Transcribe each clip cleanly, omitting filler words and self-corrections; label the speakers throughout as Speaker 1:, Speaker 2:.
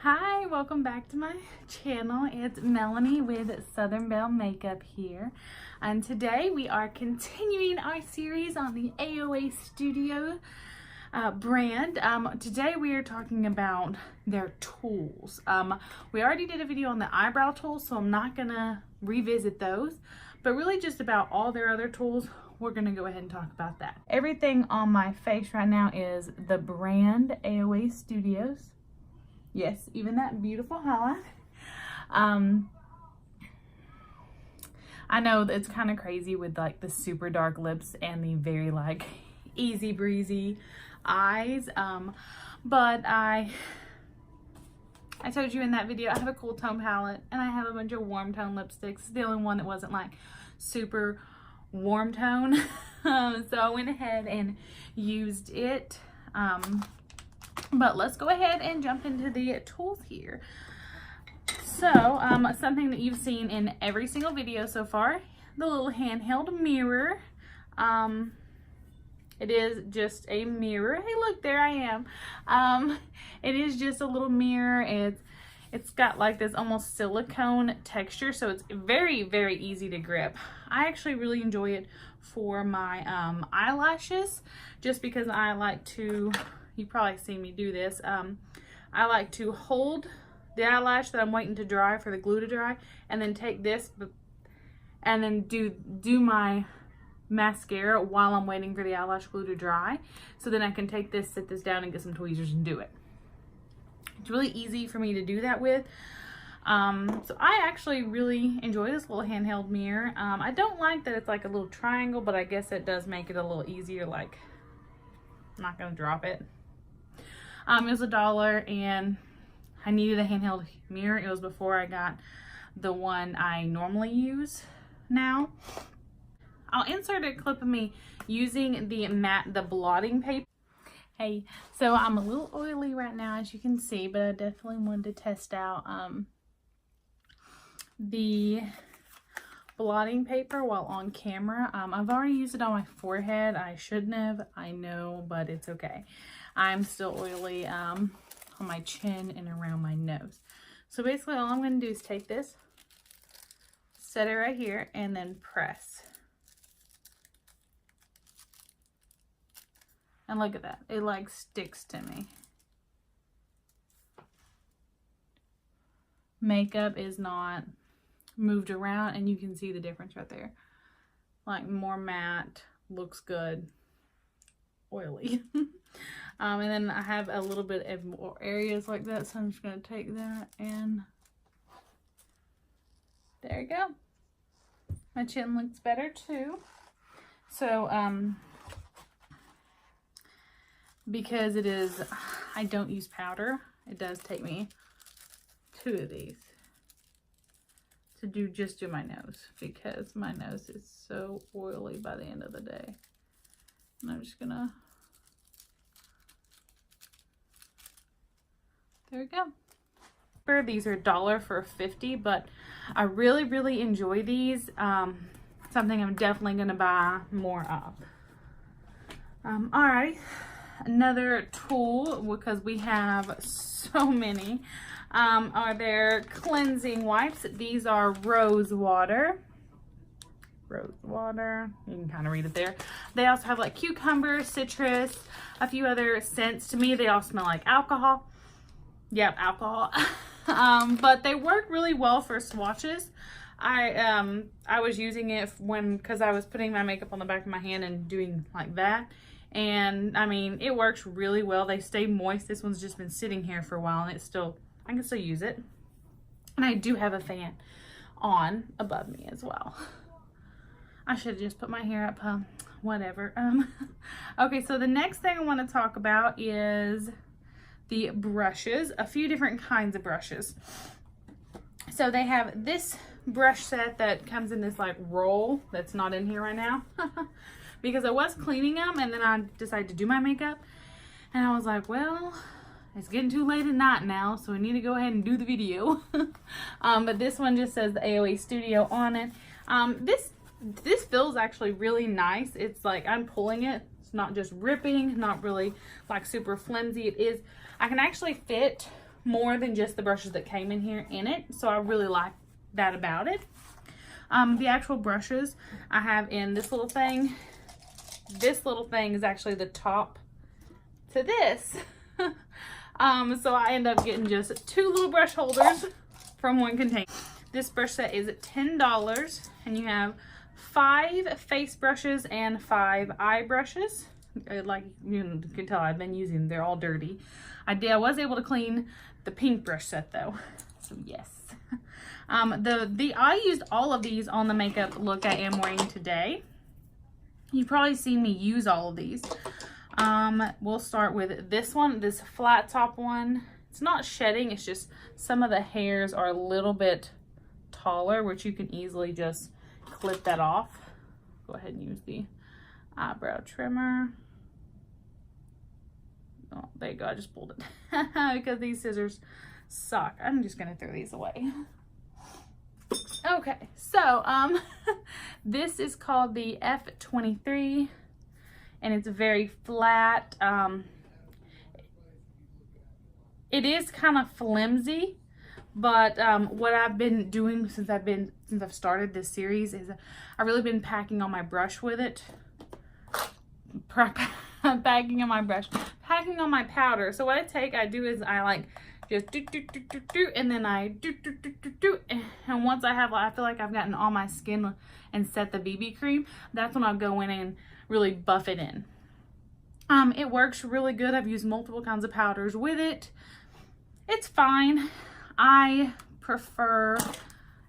Speaker 1: Hi, welcome back to my channel. It's Melanie with Southern Belle Makeup here. And today we are continuing our series on the AOA Studio brand. Today we are talking about their tools. We already did a video on the eyebrow tools, so I'm not gonna revisit those, but really just about all their other tools. We're gonna go ahead and talk about that. Everything on my face right now is the brand AOA Studios. Yes, even that beautiful highlight. I know that it's kind of crazy with like the super dark lips and the very like easy breezy eyes. But I told you in that video I have a cool tone palette and I have a bunch of warm tone lipsticks. The only one that wasn't like super warm tone. So I went ahead and used it. But let's go ahead and jump into the tools here. So, something that you've seen in every single video so far, the little handheld mirror. It is just a mirror. Hey, look, there I am. It is just a little mirror. It's got like this almost silicone texture, so it's very, very easy to grip. I actually really enjoy it for my eyelashes, just because I like to, you probably see me do this. I like to hold the eyelash that I'm waiting to dry for the glue to dry, and then take this and then do my mascara while I'm waiting for the eyelash glue to dry. So then I can take this, sit this down, and get some tweezers and do it. It's really easy for me to do that with. So I actually really enjoy this little handheld mirror. I don't like that it's like a little triangle, but I guess it does make it a little easier. Like, I'm not gonna drop it. It was $1 and I needed a handheld mirror. It was before I got the one I normally use now. I'll insert a clip of me using the blotting paper. Hey, so I'm a little oily right now, as you can see, but I definitely wanted to test out the blotting paper while on camera. I've already used it on my forehead. I shouldn't have, I know, but it's okay. I'm still oily on my chin and around my nose. So basically all I'm going to do is take this, set it right here, and then press. And look at that. It like sticks to me. Makeup is not moved around, and you can see the difference right there. Like more matte, looks good, oily. And then I have a little bit of more areas like that, so I'm just going to take that and there you go. My chin looks better too. So because it is, I don't use powder, it does take me 2 of these to just do my nose, because my nose is so oily by the end of the day. And I'm just gonna, there we go. These are $1 for 50, but I really, really enjoy these. Something I'm definitely gonna buy more of. Alright, another tool, because we have so many, are their cleansing wipes. These are rose water. Rose water, you can kind of read it there. They also have like cucumber, citrus, a few other scents. To me, they all smell like alcohol. Yep, alcohol. But they work really well for swatches. I was using it because I was putting my makeup on the back of my hand and doing like that. And I mean, it works really well. They stay moist. This one's just been sitting here for a while, and I can still use it. And I do have a fan on above me as well. I should have just put my hair up, whatever. Okay, so the next thing I want to talk about is the brushes, a few different kinds of brushes. So they have this brush set that comes in this like roll that's not in here right now. Because I was cleaning them and then I decided to do my makeup. And I was like, well, it's getting too late at night now, so I need to go ahead and do the video. But this one just says the AOA Studio on it. This feels actually really nice. It's like I'm pulling it. It's not just ripping, not really like super flimsy. It is, I can actually fit more than just the brushes that came in here in it. So I really like that about it. The actual brushes I have in this little thing. This little thing is actually the top to this. So I end up getting just 2 little brush holders from one container. This brush set is $10 and you have 5 face brushes and 5 eye brushes. Like you can tell, I've been using them. They're all dirty. I was able to clean the pink brush set though, so yes. I used all of these on the makeup look I am wearing today. You've probably seen me use all of these. We'll start with this one, this flat top one. It's not shedding, it's just some of the hairs are a little bit taller, which you can easily just clip that off. Go ahead and use the eyebrow trimmer. Oh, there you go, I just pulled it because these scissors suck. I'm just gonna throw these away. Okay, so this is called the F23 and it's very flat. It is kind of flimsy, but what I've been doing since I've started this series is I've really been packing on my brush with it. Packing on my brush, packing on my powder. So what I do is I like just do, and then I do, and once I feel like I've gotten all my skin and set the BB cream, that's when I'll go in and really buff it in. It works really good. I've used multiple kinds of powders with it. It's fine. I prefer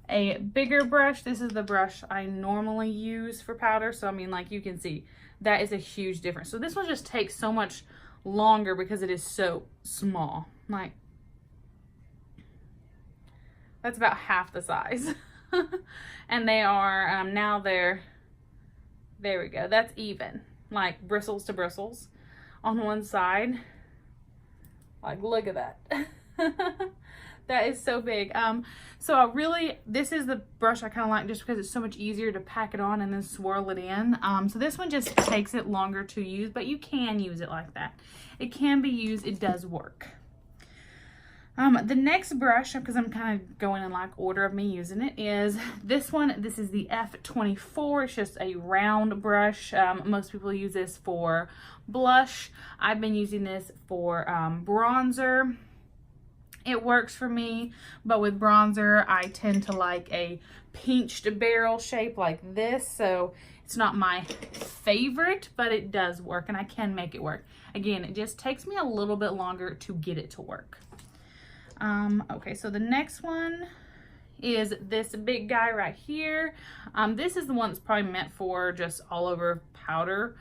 Speaker 1: a bigger brush. This is the brush I normally use for powder. So I mean, like you can see, that is a huge difference. So this one just takes so much longer because it is so small. Like, that's about half the size. And they are, now there we go. That's even, like bristles to bristles on one side. Like, look at that. That is so big. So this is the brush I kind of like just because it's so much easier to pack it on and then swirl it in. So this one just takes it longer to use, but you can use it like that. It can be used, it does work. The next brush, because I'm kind of going in like order of me using it, is this one. This is the F24. It's just a round brush. Most people use this for blush. I've been using this for bronzer. It works for me, but with bronzer, I tend to like a pinched barrel shape like this. So it's not my favorite, but it does work and I can make it work. Again, it just takes me a little bit longer to get it to work. Okay, so the next one is this big guy right here. This is the one that's probably meant for just all over powder.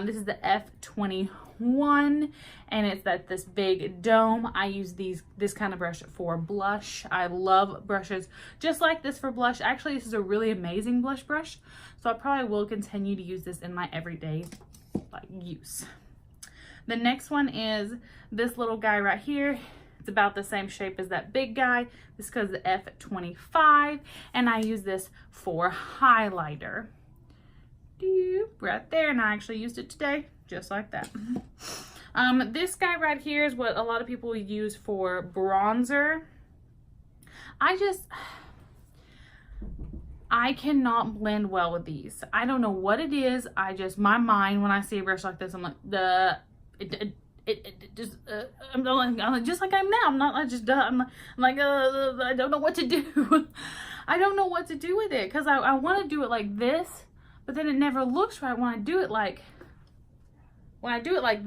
Speaker 1: This is the F21 and it's this big dome. I use this kind of brush for blush. I love brushes just like this for blush. Actually, this is a really amazing blush brush. So I probably will continue to use this in my everyday use. The next one is this little guy right here. It's about the same shape as that big guy. This goes to F25 and I use this for highlighter. Right there, and I actually used it today just like that. This guy right here is what a lot of people use for bronzer. I cannot blend well with these. I don't know what it is. My mind, when I see a brush like this, I'm like, I'm just like I'm now. I'm not like just done. I'm like, I don't know what to do. I don't know what to do with it because I want to do it like this, but then it never looks right when I do it like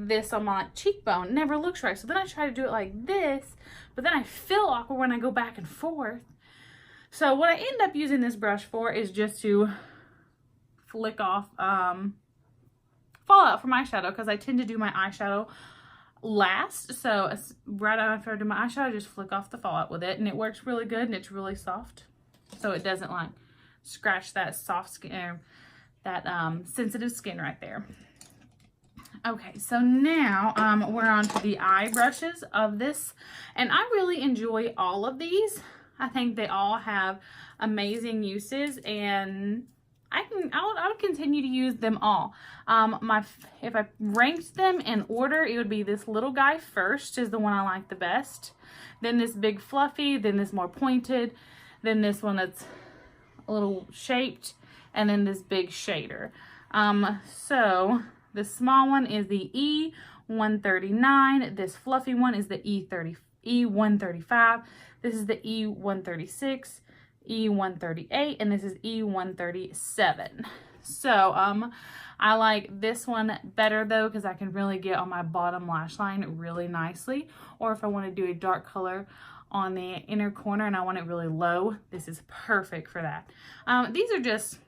Speaker 1: this on my cheekbone. It never looks right. So then I try to do it like this, but then I feel awkward when I go back and forth. So what I end up using this brush for is just to flick off fallout from eyeshadow, because I tend to do my eyeshadow last. So right after I do my eyeshadow, I just flick off the fallout with it, and it works really good and it's really soft. So it doesn't like scratch that soft skin, that sensitive skin right there. Okay, so now we're on to the eye brushes of this, and I really enjoy all of these. I think they all have amazing uses, and I would continue to use them all. If I ranked them in order, it would be this little guy first is the one I like the best. Then this big fluffy, then this more pointed, then this one that's a little shaped, and then this big shader. So the small one is the E139. This fluffy one is the E135. This is the E136. E138, and this is E137. So I like this one better though, because I can really get on my bottom lash line really nicely. Or if I want to do a dark color on the inner corner and I want it really low, this is perfect for that. These are just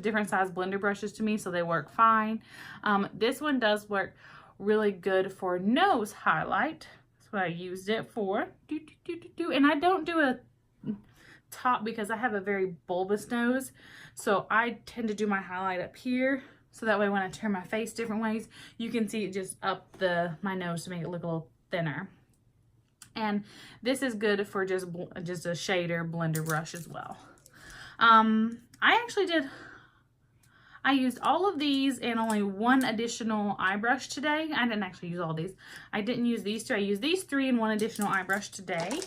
Speaker 1: different size blender brushes to me, so they work fine. This one does work really good for nose highlight. That's what I used it for. And I don't do a top because I have a very bulbous nose, so I tend to do my highlight up here, so that way when I turn my face different ways, you can see it just up my nose to make it look a little thinner. And this is good for just a shader blender brush as well. I used all of these and only one additional eye brush today. I didn't actually use all these. I didn't use these two. I used these three and one additional eye brush today.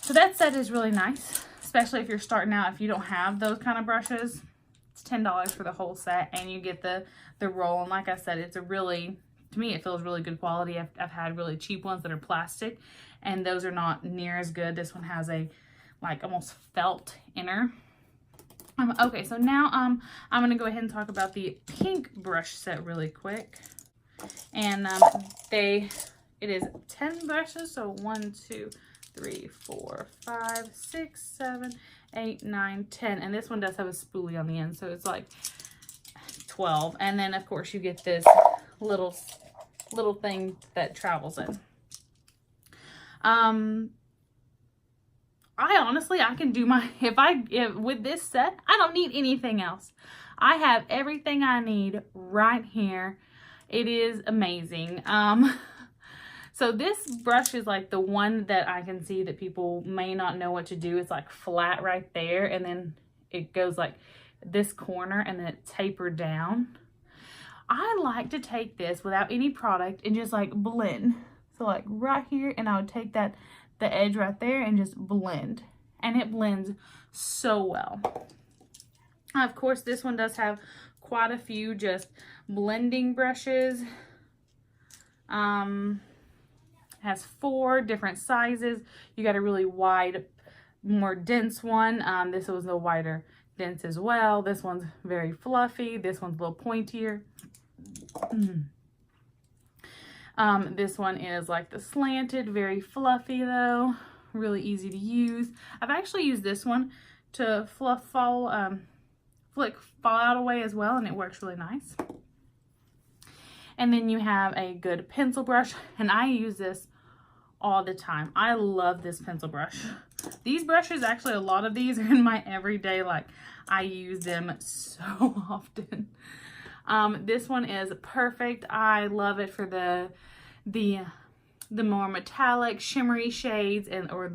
Speaker 1: So that set is really nice, especially if you're starting out. If you don't have those kind of brushes, it's $10 for the whole set, and you get the roll. And like I said, it's to me, it feels really good quality. I've had really cheap ones that are plastic, and those are not near as good. This one has a like almost felt inner. Okay, so now I'm gonna go ahead and talk about the pink brush set really quick. And it is 10 brushes, so 1, 2, 3, 4, 5, 6, 7, 8, 9, 10. And this one does have a spoolie on the end, so it's like 12. And then of course you get this little thing that travels in. I can do with this set, I don't need anything else. I have everything I need right here. It is amazing. So this brush is like the one that I can see that people may not know what to do. It's like flat right there, and then it goes like this corner and then it tapered down. I like to take this without any product and just like blend. So like right here, and I would take the edge right there and just blend. And it blends so well. Of course, this one does have quite a few just blending brushes. Has 4 different sizes. You got a really wide, more dense one. This was a wider dense as well. This one's very fluffy. This one's a little pointier. This one is like the slanted, very fluffy though. Really easy to use. I've actually used this one to flick fallout away as well, and it works really nice. And then you have a good pencil brush, and I use this all the time. I love this pencil brush. These brushes, actually a lot of these are in my everyday, like I use them so often. This one is perfect. I love it for the more metallic shimmery shades or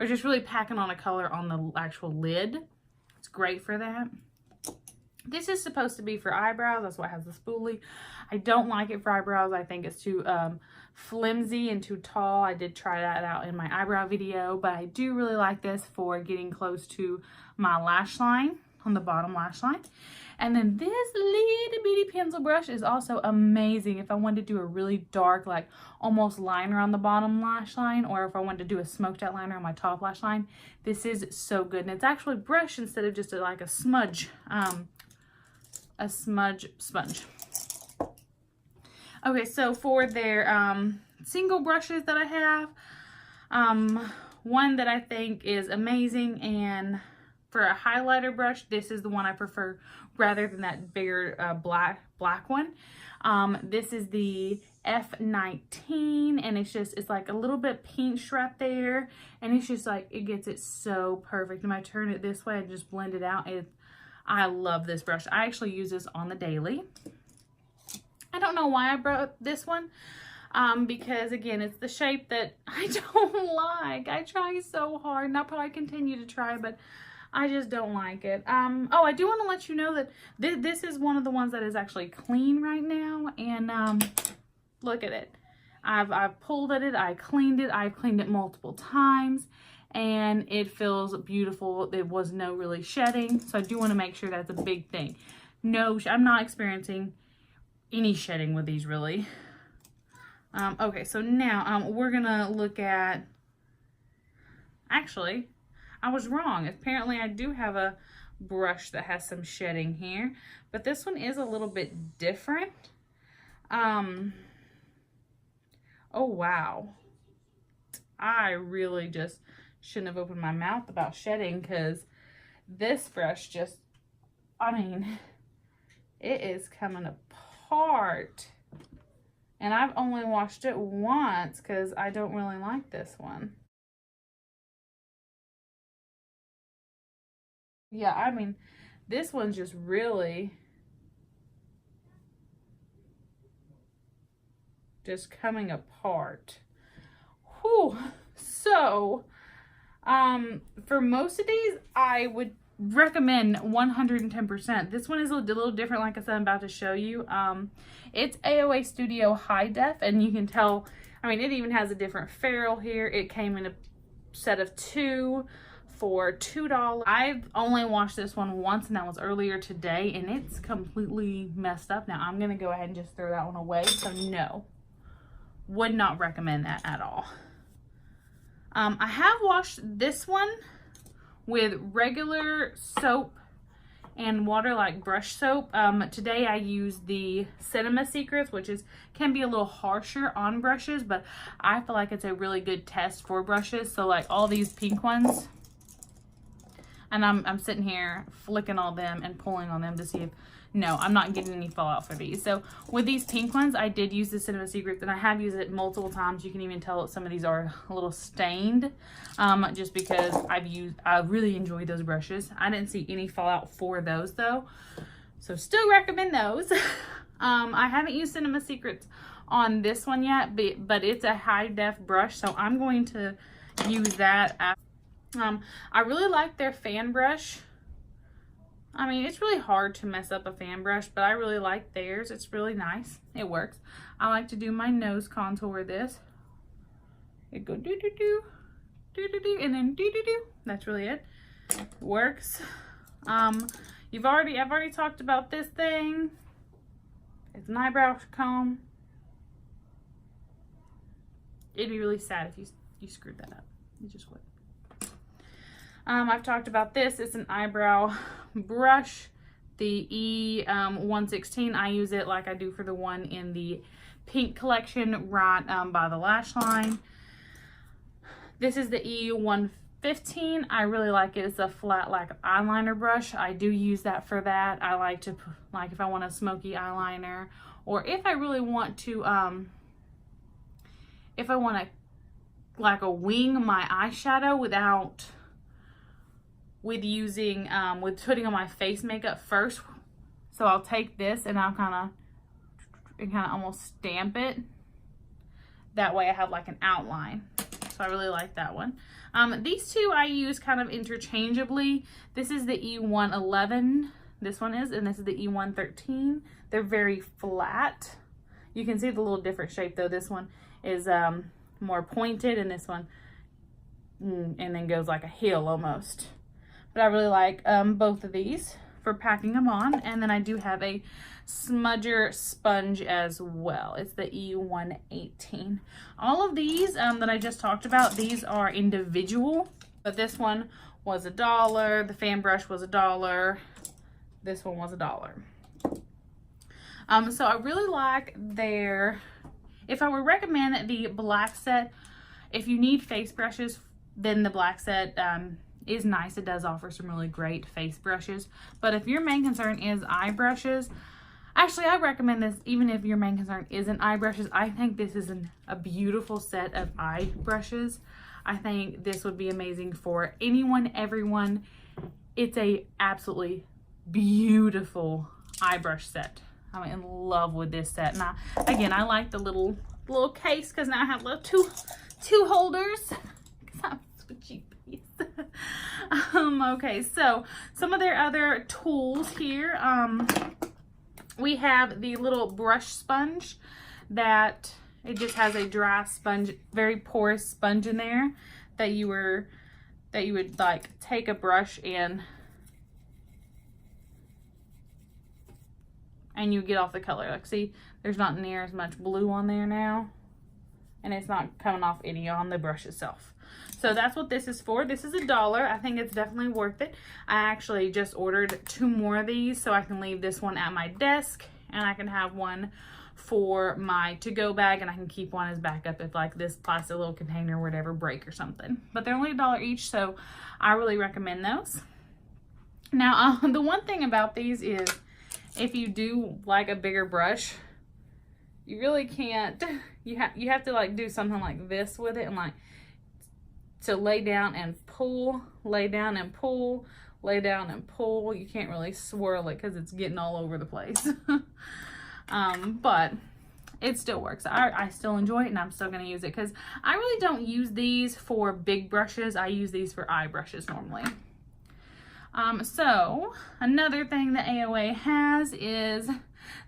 Speaker 1: just really packing on a color on the actual lid. It's great for that. This is supposed to be for eyebrows. That's why it has the spoolie. I don't like it for eyebrows. I think it's too flimsy and too tall. I did try that out in my eyebrow video, but I do really like this for getting close to my lash line, on the bottom lash line. And then this little bitty pencil brush is also amazing if I wanted to do a really dark, like almost liner on the bottom lash line, or if I wanted to do a smoked out liner on my top lash line. This is so good, and it's actually brush instead of just like a smudge sponge. Okay, so for their single brushes that I have, one that I think is amazing, and for a highlighter brush, this is the one I prefer rather than that bigger black one. This is the F19, and it's like a little bit pinched right there, and it's just like, it gets it so perfect. And I turn it this way and just blend it out. I love this brush. I actually use this on the daily. I don't know why I brought this one. because again, it's the shape that I don't like. I try so hard, and I'll probably continue to try, but I just don't like it. Oh, I do want to let you know that this is one of the ones that is actually clean right now, and look at it. I've pulled at it, I've cleaned it multiple times, and it feels beautiful. There was no really shedding, so I do want to make sure that's a big thing. No, I'm not experiencing any shedding with these really. Okay, so now we're gonna look at, actually, I was wrong. Apparently I do have a brush that has some shedding here, but this one is a little bit different. Oh wow. I really just shouldn't have opened my mouth about shedding, because this brush just, I mean, it is coming apart. And I've only washed it once because I don't really like this one. Yeah, I mean, this one's just really just coming apart. Whew. So, for most of these, I would recommend 110%. This one is a little different, like I said, I'm about to show you. It's AOA Studio High Def, and you can tell, I mean, it even has a different ferrule here. It came in a set of 2 for $2. I've only washed this one once, and that was earlier today, and it's completely messed up. Now, I'm going to go ahead and just throw that one away, so no, would not recommend that at all. I have washed this one with regular soap and water, like brush soap. Today I used the Cinema Secrets, which can be a little harsher on brushes, but I feel like it's a really good test for brushes. So like all these pink ones, and I'm sitting here flicking all them and pulling on them to see if, no, I'm not getting any fallout for these. So with these pink ones, I did use the Cinema Secrets, and I have used it multiple times. You can even tell that some of these are a little stained, just because I really enjoyed those brushes. I didn't see any fallout for those though, so still recommend those. I haven't used Cinema Secrets on this one yet, but it's a high def brush, so I'm going to use that. I really like their fan brush. I mean, it's really hard to mess up a fan brush, but I really like theirs. It's really nice. It works. I like to do my nose contour with this. It go do do do, do do do, and then do do do. That's really it. It works. I've already talked about this thing. It's an eyebrow comb. It'd be really sad if you screwed that up. You just would. I've talked about this. It's an eyebrow brush, the E116. I use it like I do for the one in the pink collection right by the lash line. This is the E115. I really like it. It's a flat like eyeliner brush. I do use that for that. I like to, like if I want a smoky eyeliner, or if I really want to, if I want to like a wing my eyeshadow with putting on my face makeup first. So I'll take this and I'll kind of almost stamp it. That way I have like an outline. So I really like that one. These two I use kind of interchangeably. This is the E111, this one is, and this is the E113. They're very flat. You can see the little different shape though. This one is more pointed, and this one and then goes like a heel almost. But I really like both of these for packing them on. And then I do have a smudger sponge as well. It's the E118. All of these that I just talked about, these are individual. But this one was $1. The fan brush was $1. This one was $1. So I really like their, if I would recommend the black set, if you need face brushes, then the black set is nice. It does offer some really great face brushes. But if your main concern is eye brushes, actually I recommend this even if your main concern isn't eye brushes. I think this is a beautiful set of eye brushes. I think this would be amazing for anyone, everyone. It's a absolutely beautiful eye brush set. I'm in love with this set. And again, I like the little little case because now I have little two holders because I'm so cheap. Okay, so some of their other tools here. We have the little brush sponge that it just has a dry sponge, very porous sponge in there that you would like take a brush and you get off the color. Like, see, there's not near as much blue on there now, and it's not coming off any on the brush itself. So that's what this is for. This is $1. I think it's definitely worth it. I actually just ordered 2 more of these so I can leave this one at my desk, and I can have one for my to-go bag, and I can keep one as backup if like this plastic little container would ever break or something. But they're only $1 each, so I really recommend those. Now, the one thing about these is if you do like a bigger brush, you really can't, you have to like do something like this with it, and like to lay down and pull, lay down and pull, lay down and pull. You can't really swirl it because it's getting all over the place. But it still works. I still enjoy it, and I'm still going to use it because I really don't use these for big brushes. I use these for eye brushes normally. So another thing that AOA has is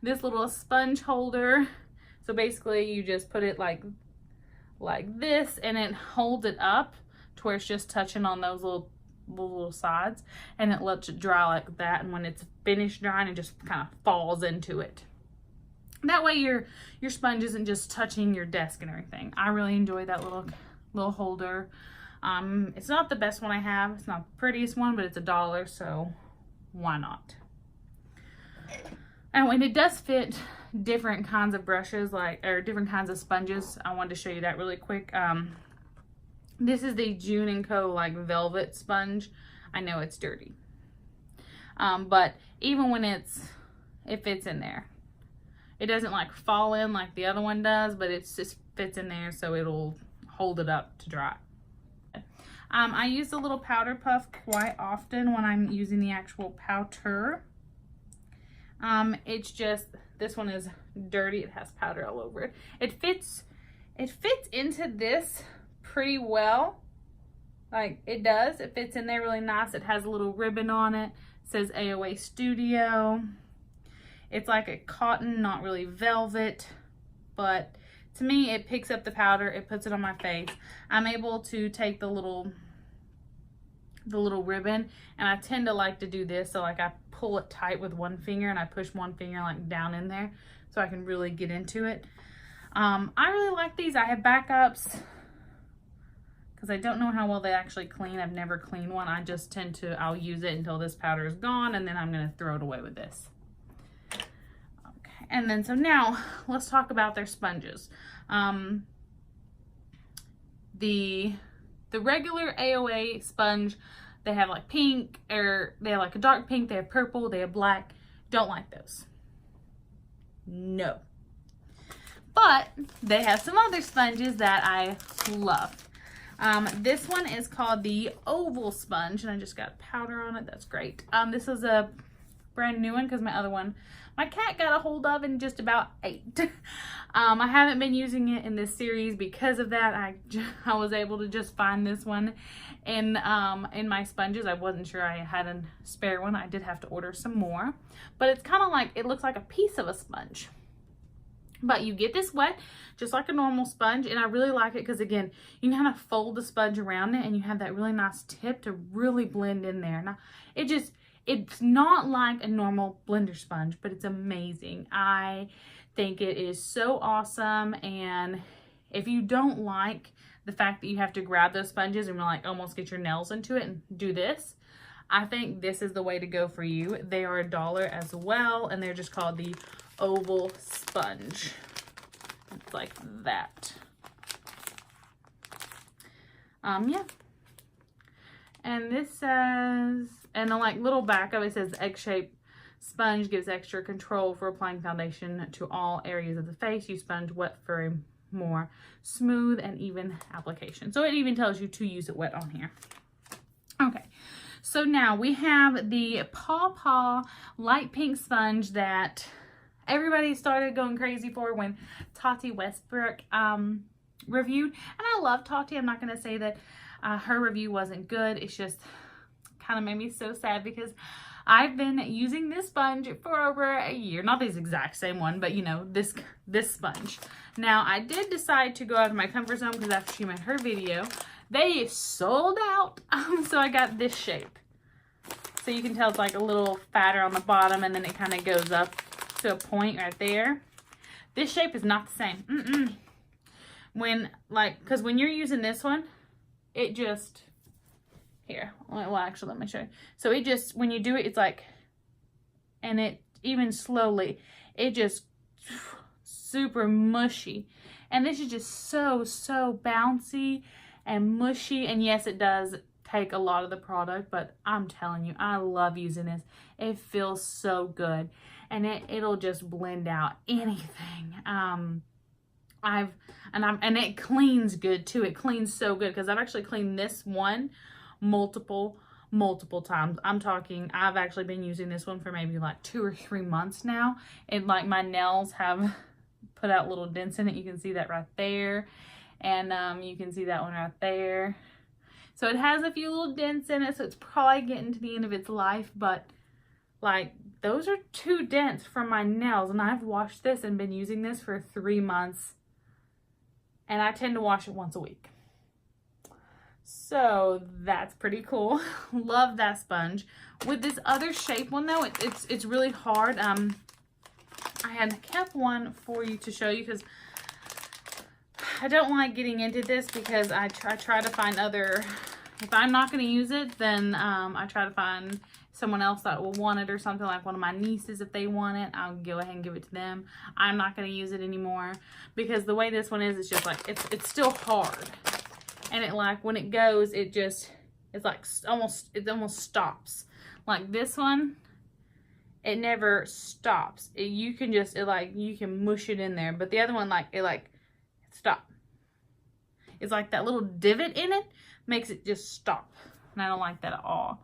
Speaker 1: this little sponge holder. So basically you just put it like this, and it holds it up to where it's just touching on those little sides, and it lets it dry like that. And when it's finished drying, it just kind of falls into it. That way your sponge isn't just touching your desk and everything. I really enjoy that little holder. It's not the best one I have. It's not the prettiest one, but it's $1, so why not? And it does fit different kinds of brushes, or different kinds of sponges. I wanted to show you that really quick. This is the June & Co. like velvet sponge. I know it's dirty. But even when it fits in there. It doesn't like fall in like the other one does, but it just fits in there, so it'll hold it up to dry. I use the little powder puff quite often when I'm using the actual powder. It's just, this one is dirty. It has powder all over it. It fits into this pretty well. Like, it does. It fits in there really nice. It has a little ribbon on it. It says AOA Studio. It's like a cotton, not really velvet, but to me, it picks up the powder. It puts it on my face. I'm able to take the little ribbon, and I tend to like to do this. So like I pull it tight with one finger, and I push one finger like down in there so I can really get into it. I really like these. I have backups because I don't know how well they actually clean. I've never cleaned one. I just tend to, I'll use it until this powder is gone, and then I'm going to throw it away with this. And then, so now let's talk about their sponges. The regular AOA sponge, they have like pink, or they have like a dark pink, they have purple, they have black. Don't like those. No. But they have some other sponges that I love. This one is called the Oval Sponge, and I just got powder on it. That's great. This is a brand new one because my other one, my cat got a hold of and just about ate. I haven't been using it in this series because of that. I was able to just find this one in my sponges. I wasn't sure I had a spare one. I did have to order some more, but it's kind of like, it looks like a piece of a sponge. But you get this wet just like a normal sponge, and I really like it because, again, you can kind of fold the sponge around it, and you have that really nice tip to really blend in there. Now, it's not like a normal blender sponge, but it's amazing. I think it is so awesome, and if you don't like the fact that you have to grab those sponges and like almost get your nails into it and do this, I think this is the way to go for you. They are $1 as well, and they're just called the Oval Sponge. It's like that. Yeah. And this says, and the like little back of it says egg-shaped sponge gives extra control for applying foundation to all areas of the face. Use sponge wet for a more smooth and even application. So it even tells you to use it wet on here. Okay. So now we have the Paw Paw light pink sponge that everybody started going crazy for when Tati Westbrook reviewed. And I love Tati. I'm not going to say that her review wasn't good. It's just kind of made me so sad because I've been using this sponge for over a year. Not this exact same one, but you know, this sponge. Now, I did decide to go out of my comfort zone because after she made her video, they sold out. So I got this shape. So you can tell it's like a little fatter on the bottom and then it kind of goes up to a point right there. This shape is not the same. Because when you're using this one, it just, here, well actually let me show you. So it just, when you do it, it's like, and it even slowly, it just super mushy. And this is just so bouncy and mushy. And yes, it does take a lot of the product, but I'm telling you, I love using this. It feels so good, and it'll just blend out anything. And it cleans good too. It cleans so good because I've actually cleaned this one multiple times. I'm talking, I've actually been using this one for maybe like 2 or 3 months now, and like my nails have put out little dents in it. You can see that right there, and you can see that one right there. So it has a few little dents in it, so it's probably getting to the end of its life, but like those are 2 dents from my nails, and I've washed this and been using this for 3 months, and I tend to wash it once a week. So that's pretty cool. Love that sponge. With this other shape one though, it's really hard. I had kept one for you to show you because I don't like getting into this because I try to find other, if I'm not going to use it, then I try to find someone else that will want it or something, like one of my nieces. If they want it, I'll go ahead and give it to them. I'm not going to use it anymore because the way this one is, it's just like, it's still hard. And it like, when it goes, it's like it almost stops. Like this one, it never stops. You can mush it in there. But the other one, stop. It's like that little divot in it makes it just stop, and I don't like that at all.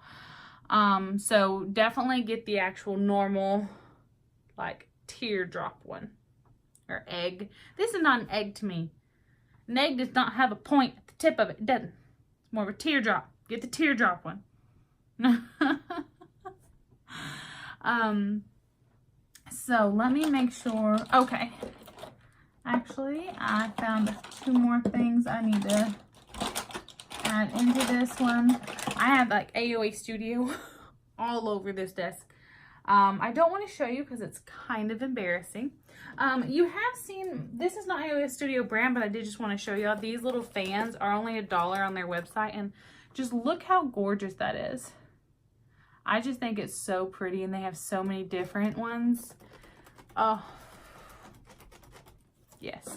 Speaker 1: So definitely get the actual normal like teardrop one, or egg. This is not an egg to me. An egg does not have a point at the tip of it. It doesn't. It's more of a teardrop. Get the teardrop one. So let me make sure. Okay. Actually, I found 2 more things I need to add into this one. I have like AOA Studio all over this desk. I don't want to show you because it's kind of embarrassing. You have seen, this is not AOA Studio Brand, but I did just want to show y'all. These little fans are only $1 on their website, and just look how gorgeous that is. I just think it's so pretty, and they have so many different ones. Oh, yes.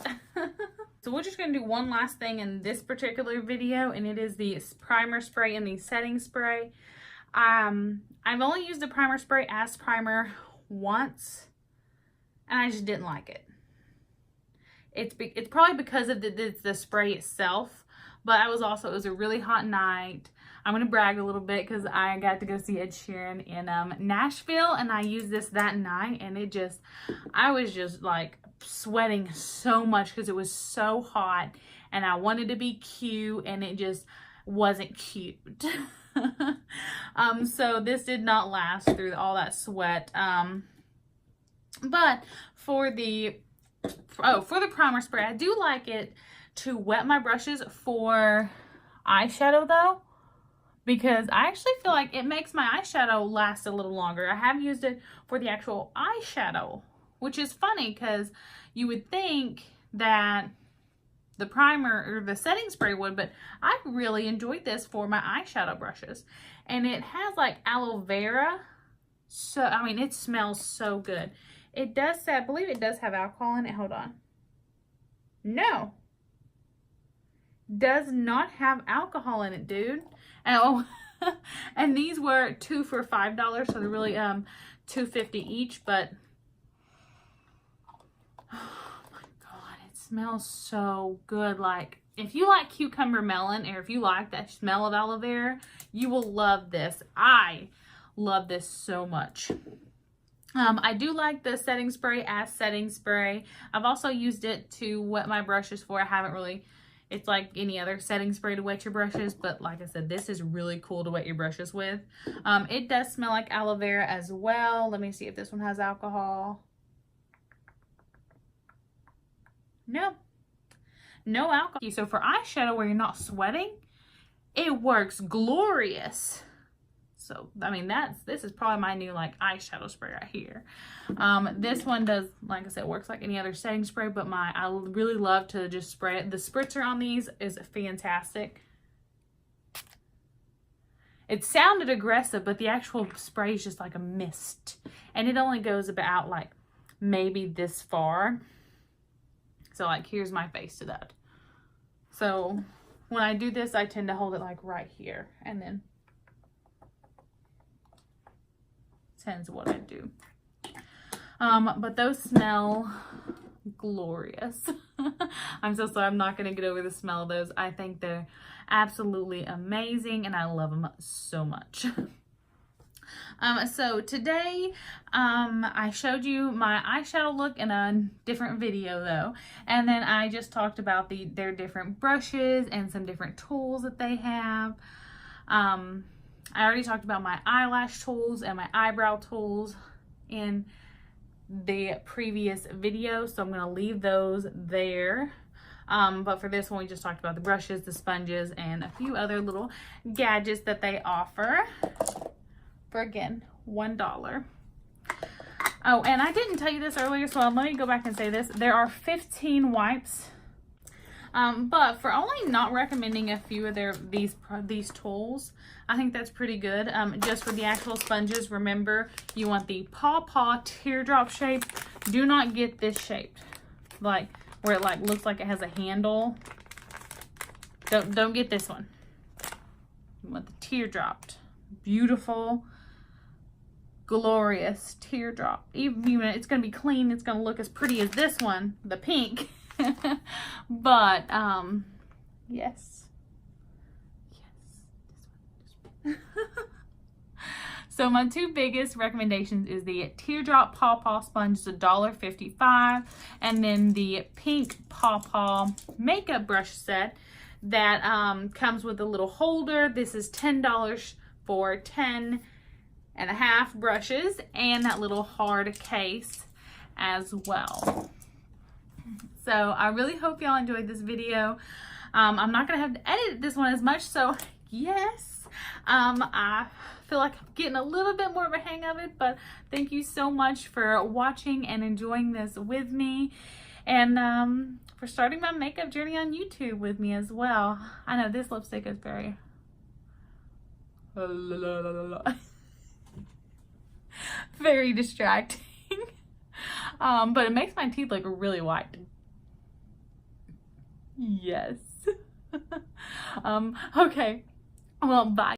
Speaker 1: So we're just going to do one last thing in this particular video, and it is the primer spray and the setting spray. I've only used the primer spray as primer once, and I just didn't like it. It's probably because of the spray itself, but it was a really hot night. I'm going to brag a little bit because I got to go see Ed Sheeran in Nashville, and I used this that night, and I was just like sweating so much because it was so hot, and I wanted to be cute, and it just wasn't cute. So this did not last through all that sweat. But for the primer spray, I do like it to wet my brushes for eyeshadow though, because I actually feel like it makes my eyeshadow last a little longer. I have used it for the actual eyeshadow, which is funny because you would think that the primer or the setting spray would, but I really enjoyed this for my eyeshadow brushes. And it has like aloe vera. So, I mean, it smells so good. It does say, I believe it does have alcohol in it. Hold on. No. Does not have alcohol in it, dude. And, oh, and these were 2 for $5, so they're really $2.50 each, but oh my god, it smells so good. Like, if you like cucumber melon, or if you like that smell of aloe vera, you will love this. I love this so much. I do like the setting spray as setting spray. I've also used it to wet my brushes for. I haven't really, it's like any other setting spray to wet your brushes, but like I said, this is really cool to wet your brushes with. It does smell like aloe vera as well. Let me see if this one has alcohol. No alcohol. So for eyeshadow where you're not sweating, it works glorious. So, I mean, this is probably my new like eyeshadow spray right here. This one does, like I said, works like any other setting spray, but I really love to just spray it. The spritzer on these is fantastic. It sounded aggressive, but the actual spray is just like a mist. And it only goes about like maybe this far. So like, here's my face to that. So when I do this, I tend to hold it like right here, and then tends what I do. But those smell glorious. I'm so sorry, I'm not going to get over the smell of those. I think they're absolutely amazing, and I love them so much. So today, I showed you my eyeshadow look in a different video though. And then I just talked about their different brushes and some different tools that they have. I already talked about my eyelash tools and my eyebrow tools in the previous video, so I'm going to leave those there. But for this one, we just talked about the brushes, the sponges, and a few other little gadgets that they offer for, again, $1. Oh, and I didn't tell you this earlier, so let me go back and say this. There are 15 wipes. But for only not recommending a few of these tools, I think that's pretty good. Just for the actual sponges, remember you want the paw teardrop shape. Do not get this shape, like where it like looks like it has a handle. Don't get this one. You want the teardropped, beautiful, glorious teardrop. Even it's gonna be clean. It's gonna look as pretty as this one, the pink. But yes, so my two biggest recommendations is the teardrop paw sponge, is $1.55, and then the pink paw makeup brush set that comes with a little holder. This is $10 for 10.5 brushes, and that little hard case as well. So I really hope y'all enjoyed this video. I'm not going to have to edit this one as much, so yes, I feel like I'm getting a little bit more of a hang of it, but thank you so much for watching and enjoying this with me, and for starting my makeup journey on YouTube with me as well. I know this lipstick is very very distracting. But it makes my teeth look really white. Yes. Okay. Well, bye.